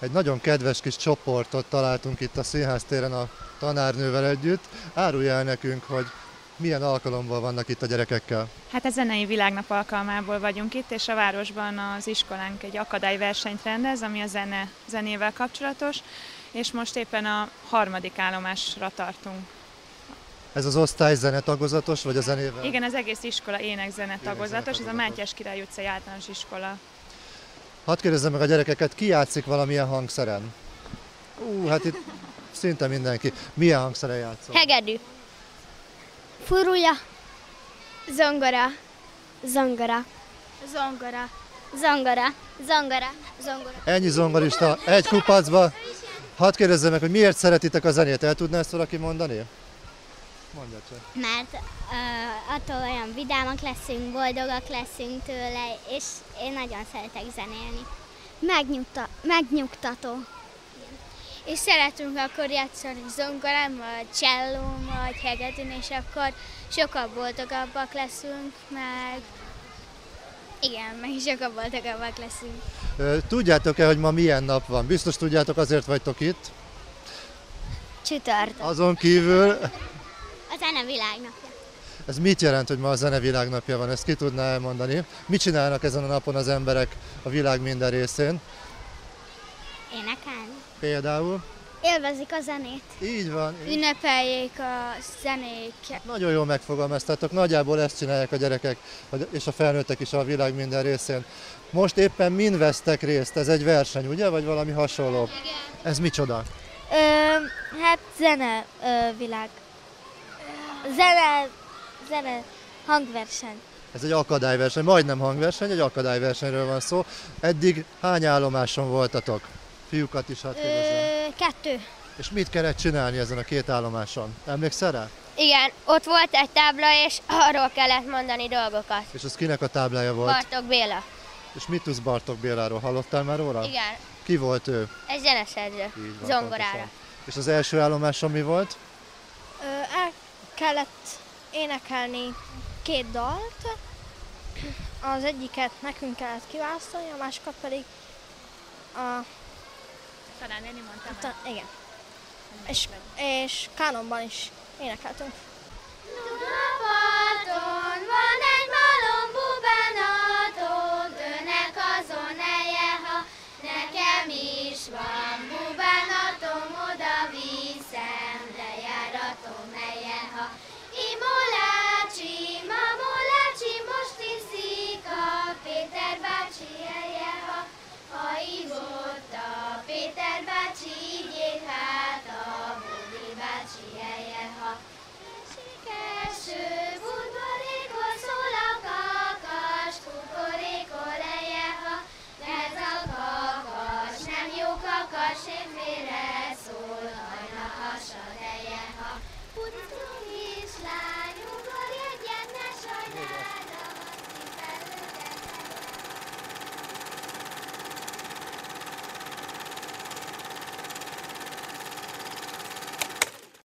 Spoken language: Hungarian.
Egy nagyon kedves kis csoportot találtunk itt a Színház téren a tanárnővel együtt. Árulja el nekünk, hogy milyen alkalommal vannak itt a gyerekekkel. Hát a zenei világnap alkalmából vagyunk itt, és a városban az iskolánk egy akadályversenyt rendez, ami a zenével kapcsolatos, és most éppen a 3. állomásra tartunk. Ez az osztály zenetagozatos, vagy a zenével? Igen, az egész iskola ének-zene tagozatos, ez a Mátyás Király utcai általános iskola. Hadd kérdezzem meg a gyerekeket, ki játszik valamilyen hangszeren? Hát itt szinte mindenki. Milyen hangszeren játszol? Hegedű. Furulya. Zongora. Zongora. Zongora. Zongora. Zongora. Zongora. Ennyi zongorista egy kupacba. Hadd kérdezzem meg, hogy miért szeretitek a zenét? El tudná ezt valaki mondani? Mondja csak. Mert attól olyan vidámak leszünk, boldogak leszünk tőle, és én nagyon szeretek zenélni. Megnyugtató. És szeretünk akkor játszani zongorán, vagy csellón, vagy hegedűn, és akkor sokkal boldogabbak leszünk, meg sokkal boldogabbak leszünk. Tudjátok-e, hogy ma milyen nap van? Biztos tudjátok, azért vagytok itt. Csütörtök. Azon kívül, A zene világnapja. ez mit jelent, hogy ma a zene világnapja van? Ezt ki tudná elmondani? Mit csinálnak ezen a napon az emberek a világ minden részén? Énekelni. Például? Élvezik a zenét. Így van. Ünnepeljék a zenéket. Nagyon jól megfogalmaztátok, nagyjából ezt csinálják a gyerekek és a felnőttek is a világ minden részén. Most éppen min vesztek részt? Ez egy verseny, ugye? Vagy valami hasonló? Igen. Ez micsoda? Hát zene világ. Zene hangverseny. Ez egy akadályverseny, majdnem hangverseny, egy akadályversenyről van szó. Eddig hány állomáson voltatok? Fiúkat is hadd kérdezzem. 2. És mit kellett csinálni ezen a 2 állomáson? Emlékszel rá? Igen, ott volt egy tábla, és arról kellett mondani dolgokat. És az kinek a táblája volt? Bartók Béla. És mit tudsz Bartók Béláról? Hallottál már róla? Igen, Ki volt ő? egy zeneszerző. Így van, Zongorára. pontosan. És az első állomáson mi volt? El kellett énekelni 2 dalt. Az egyiket nekünk kellett kiválasztani, a másikat pedig Talán én mondtam el. igen. És kánonban is énekeltünk.